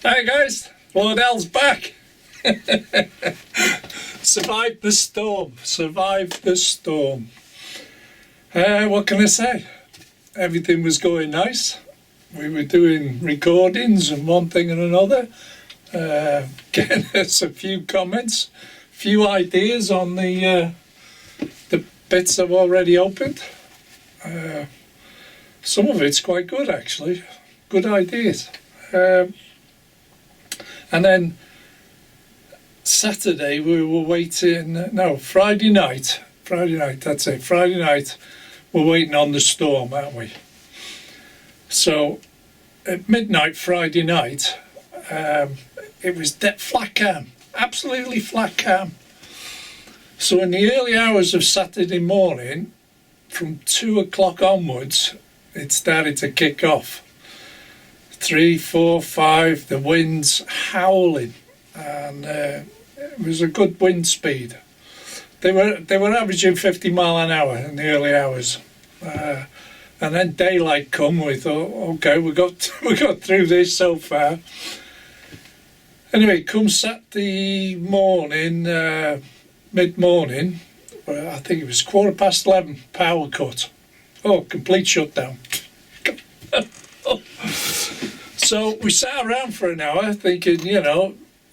Hi guys, Lord L's back. Survived the storm, survived the storm. What can I say? Everything was going nice. We were doing recordings and one thing and another. Getting us a few comments, few ideas on the bits I've already opened. Some of it's quite good actually, good ideas. And then Saturday we were waiting, no, Friday night, that's it, Friday night we're waiting on the storm, aren't we? So at midnight Friday night, it was dead flat calm, absolutely flat calm. So in the early hours of Saturday morning, from 2 o'clock onwards, it started to kick off. 3, 4, 5, the wind's howling, and it was a good wind speed. They were averaging 50 mile an hour in the early hours, and then daylight come. We thought, okay, we got through this so far. Anyway, come Saturday morning, mid-morning, I think it was 11:15, power cut. Oh, complete shutdown. So we sat around for an hour thinking,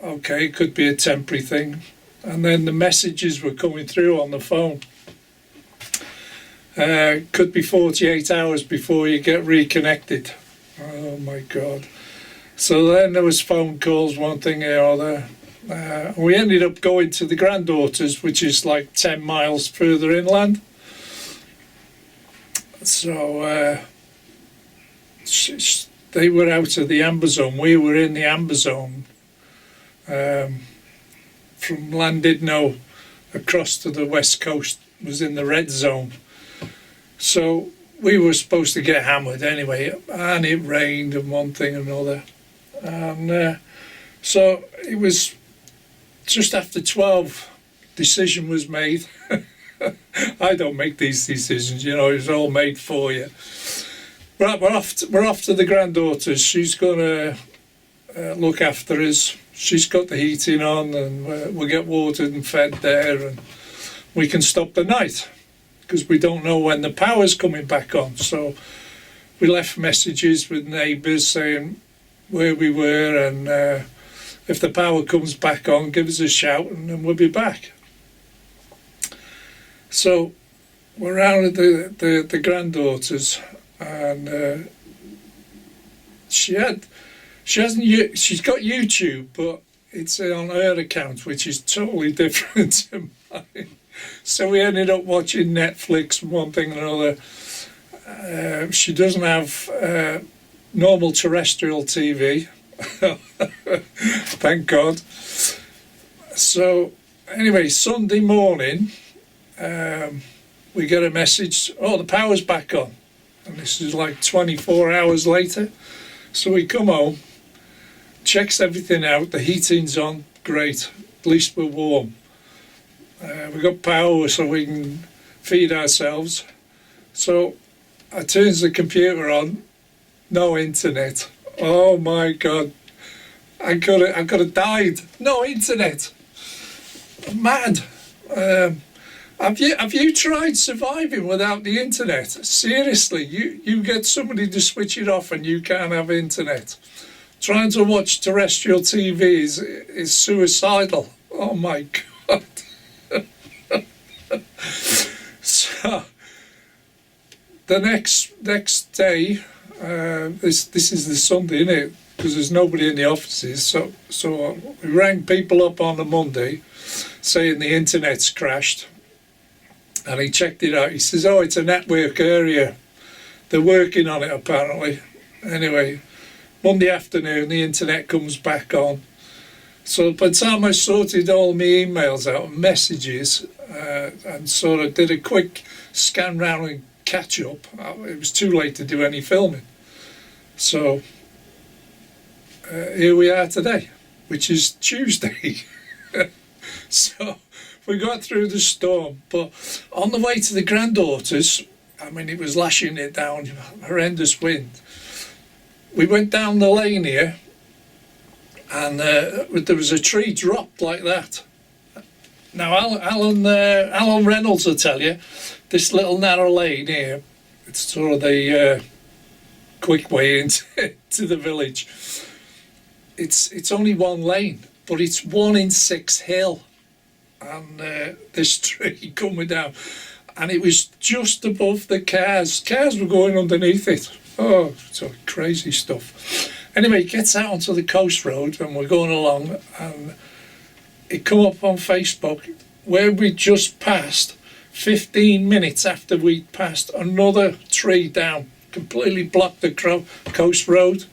okay, it could be a temporary thing. And then the messages were coming through on the phone. Could be 48 hours before you get reconnected. Oh my God. So then there was phone calls, one thing or other. We ended up going to the granddaughters, which is like 10 miles further inland. So they were out of the amber zone. We were in the amber zone. From Llandudno across to the west coast was in the red zone. So we were supposed to get hammered anyway, and it rained and one thing and another. And so it was just after 12, decision was made. I don't make these decisions, it's all made for you. Right, we're off to the granddaughters. She's going to look after us. She's got the heating on, and we'll get watered and fed there, and we can stop the night because we don't know when the power's coming back on. So we left messages with neighbours saying where we were, and if the power comes back on, give us a shout, and then we'll be back. So we're out at the granddaughters. And she's got YouTube, but it's on her account, which is totally different to mine. So we ended up watching Netflix and one thing and another. She doesn't have normal terrestrial TV, thank God. So anyway, Sunday morning, we get a message, the power's back on. And this is like 24 hours later. So we come home, checks everything out, the heating's on, great, at least we're warm. We got power so we can feed ourselves. So I turns the computer on, no internet. Oh my God, I could have died. No internet. I'm mad. Have you tried surviving without the internet? Seriously, you get somebody to switch it off and you can't have internet. Trying to watch terrestrial TV is suicidal. Oh my God. So the next day, this is the Sunday, isn't it? Because there's nobody in the offices. So we rang people up on the Monday saying the internet's crashed. And he checked it out. He says, it's a network area. They're working on it, apparently. Anyway, Monday afternoon, the internet comes back on. So by the time I sorted all my emails out and messages and sort of did a quick scan round and catch up, it was too late to do any filming. So here we are today, which is Tuesday. So we got through the storm, but on the way to the granddaughters, it was lashing it down, horrendous wind. We went down the lane here, and there was a tree dropped like that. Now, Alan Reynolds will tell you, this little narrow lane here, it's sort of the quick way into to the village. It's only one lane, but it's 1 in 6 hill, and this tree coming down, and it was just above the cars. Cars were going underneath it. Oh, so crazy stuff. Anyway, it gets out onto the coast road, and we're going along, and it come up on Facebook where we just passed, 15 minutes after we'd passed, another tree down, completely blocked the coast road.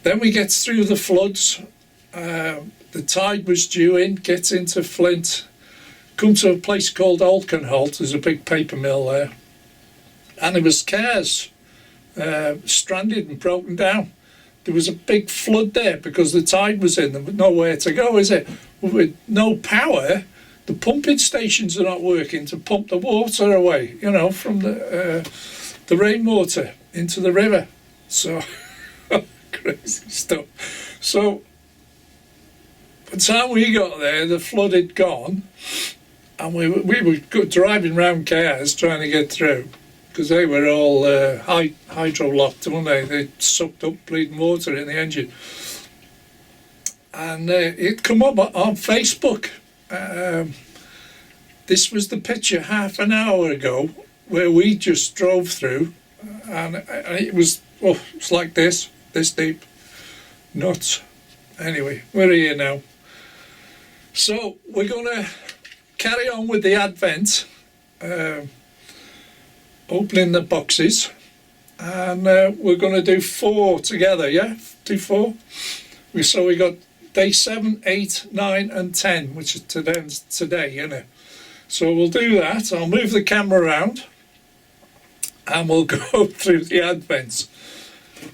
Then we get through the floods. The tide was due in, gets into Flint, come to a place called Olkenholt. There's a big paper mill there, and there was cars stranded and broken down. There was a big flood there because the tide was in. There was nowhere to go, is it? With no power, the pumping stations are not working to pump the water away, from the rainwater into the river. So, crazy stuff. So, by the time we got there, the flood had gone, and we were driving round cars trying to get through, because they were all hydro-locked, weren't they? They sucked up bleeding water in the engine. And it come up on Facebook. This was the picture half an hour ago where we just drove through, and it was it's like this deep. Nuts. Anyway, we're here now. So we're going to carry on with the Advent. Opening the boxes, and we're going to do 4 together, yeah? Do 4? So we got day 7, 8, 9 and 10, which is today, isn't it? So we'll do that. I'll move the camera around and we'll go through the Advents.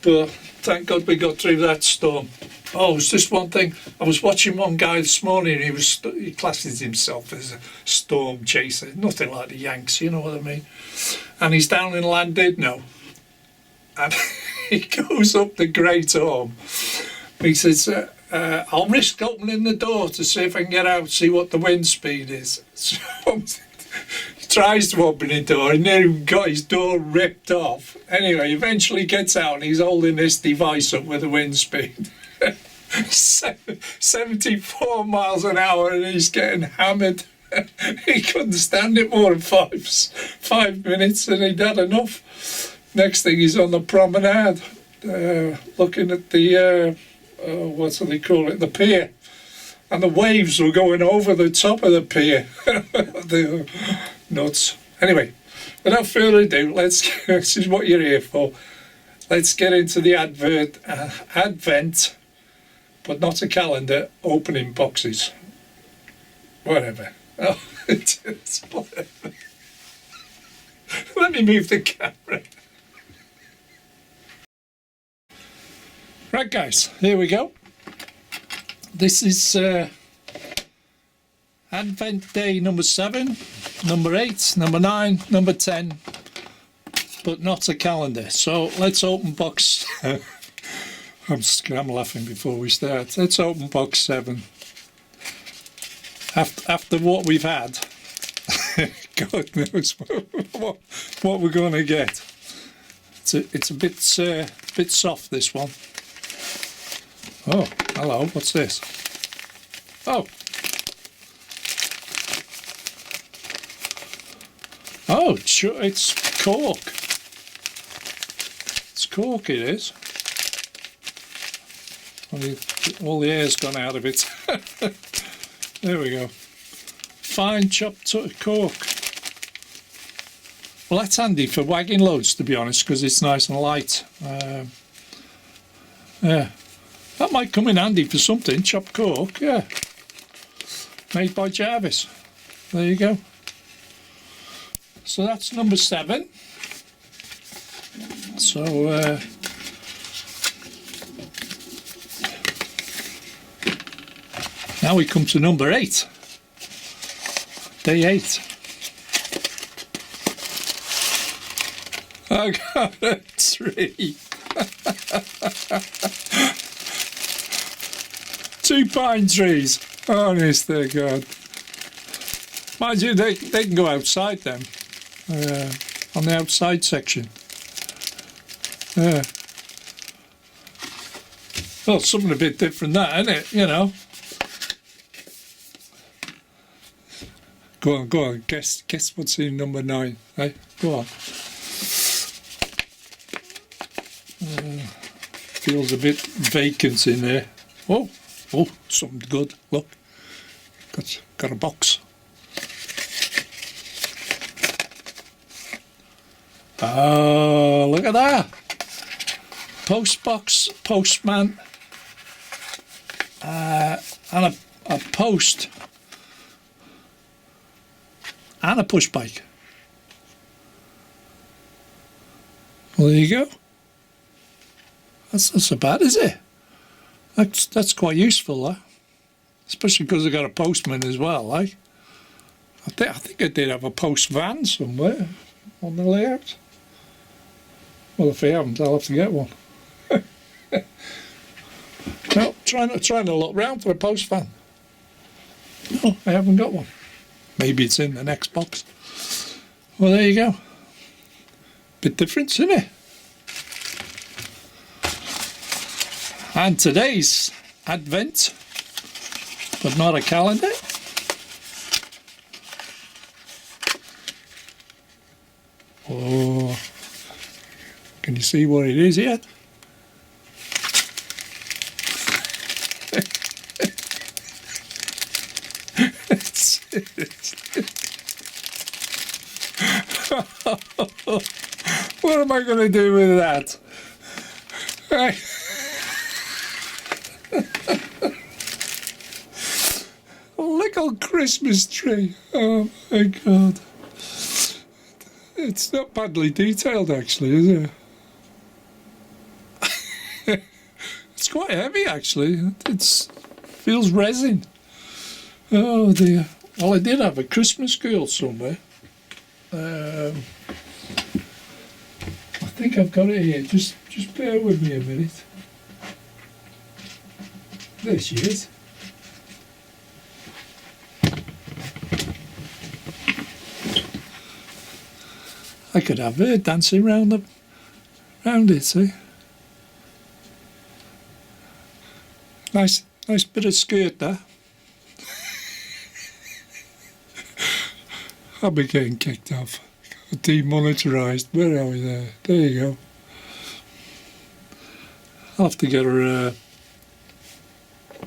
But thank God we got through that storm. Oh, it's just one thing. I was watching one guy this morning. He classes himself as a storm chaser. Nothing like the Yanks, you know what I mean? And he's down in Llandudno. And he goes up the Great Orme. He says, I'll risk opening the door to see if I can get out, see what the wind speed is. So he tries to open the door, and then he got his door ripped off. Anyway, eventually gets out, and he's holding this device up with the wind speed. 74 miles an hour, and he's getting hammered. He couldn't stand it more than 5 minutes, and he'd had enough. Next thing, he's on the promenade, looking at the what do they call it, the pier, and the waves were going over the top of the pier. They're nuts. Anyway, without further ado, this is what you're here for. Let's get into the Advent, but not a calendar, opening boxes. Whatever. Oh, it's whatever. Let me move the camera. Right, guys, here we go. This is Advent Day number 7, number 8, number 9, number 10, but not a calendar. So let's open box. I'm laughing before we start. Let's open box 7. After what we've had, God knows what we're going to get. It's a bit soft, this one. Oh, hello, what's this? Oh. Oh, it's cork. It's cork, it is. All the air's gone out of it. There we go. Fine chopped cork. Well, that's handy for wagon loads, to be honest, because it's nice and light. Yeah. That might come in handy for something, chopped cork, yeah. Made by Jarvis. There you go. So that's number 7. So, now we come to number 8. Day 8. I got a tree. 2 pine trees. Honest to God. Mind you, they can go outside them. On the outside section. Well, something a bit different that, isn't it? You know. Go on, guess what's in number 9, hey? Go on. Feels a bit vacant in there. Oh, something good, look. Got a box. Oh, look at that. Postbox, postman, and a post. And a push bike. Well, there you go. That's not so bad, is it? That's quite useful, huh? Especially because I got a postman as well, like. I think I did have a post van somewhere on the layout. Well, if I haven't, I'll have to get one. No, trying to look round for a post van. No, I haven't got one. Maybe it's in the next box. Well, there you go. Bit different, isn't it? And today's Advent, but not a calendar. Oh, can you see what it is yet? What am I going to do with that? A little Christmas tree. Oh my God. It's not badly detailed actually, is it? It's quite heavy actually. It feels resin. Oh dear. Well, I did have a Christmas girl somewhere. I think I've got it here. Just bear with me a minute. There she is. I could have her dancing round it, see? Nice bit of skirt there. I'll be getting kicked off. Demonetized. Where are we there? There you go. I'll have to get her a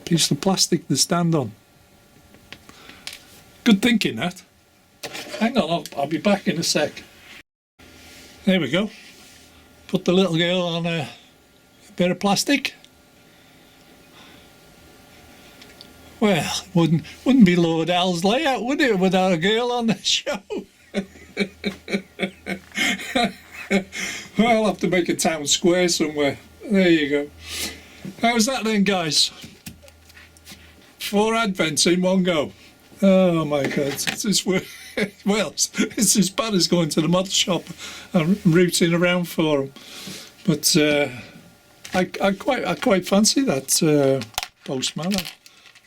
piece of plastic to stand on. Good thinking, that. Hang on, I'll be back in a sec. There we go. Put the little girl on a bit of plastic. Well, it wouldn't be Lord Al's layout, would it, without a girl on the show? Well, I'll have to make a town square somewhere. There you go. How's that then, guys? 4 Advents in one go. Oh my God, well, it's as bad as going to the model shop and rooting around for them. But I quite fancy that postman.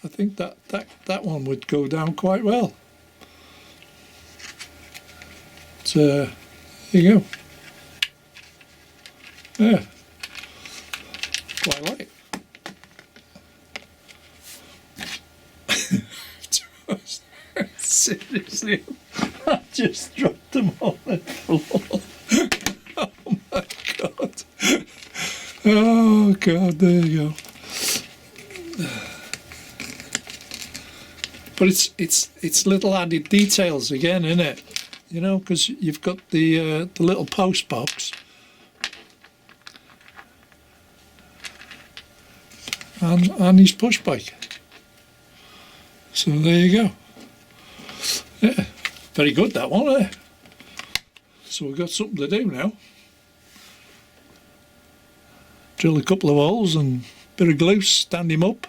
I think that one would go down quite well. So there you go. Yeah, quite like it. Seriously, I just dropped them on the floor. Oh my God. Oh God, there you go. But it's little added details again, isn't it? You know, because you've got the little post box, and his push bike. So there you go. Yeah, very good that one, eh? So we've got something to do now. Drill a couple of holes and a bit of glue, stand him up.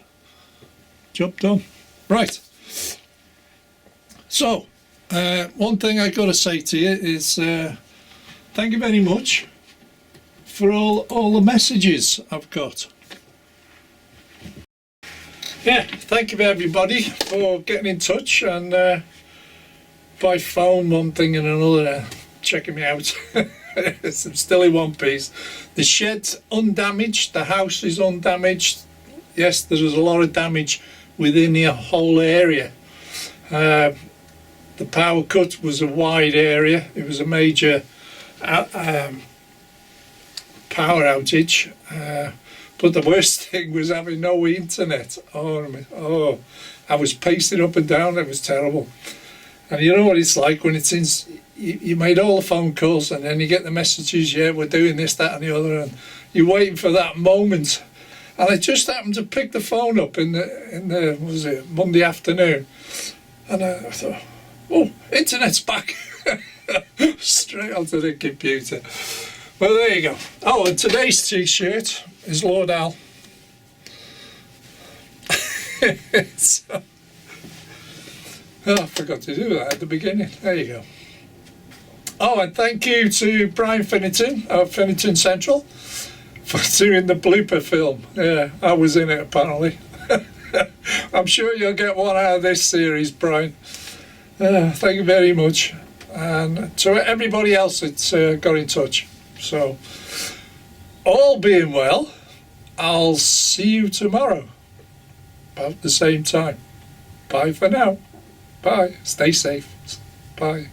Job done. Right. So, one thing I've got to say to you is thank you very much for all the messages I've got. Yeah, thank you everybody for getting in touch and by phone, one thing and another, checking me out. I'm still in one piece. The shed's undamaged, the house is undamaged. Yes, there was a lot of damage within the whole area. The power cut was a wide area. It was a major power outage. But the worst thing was having no internet. Oh, I was pacing up and down. It was terrible. And you know what it's like when it's in. You made all the phone calls and then you get the messages. Yeah, we're doing this, that, and the other, and you're waiting for that moment. And I just happened to pick the phone up in the was it Monday afternoon, and I thought, oh, internet's back. Straight onto the computer. Well, there you go. Oh, and today's T-shirt is Lord Al. So, I forgot to do that at the beginning. There you go. Oh, and thank you to Brian Finnington of Finnington Central for doing the blooper film. Yeah, I was in it apparently. I'm sure you'll get one out of this series, Brian. Thank you very much. And to everybody else that's got in touch. So, all being well, I'll see you tomorrow, about the same time. Bye for now. Bye. Stay safe. Bye.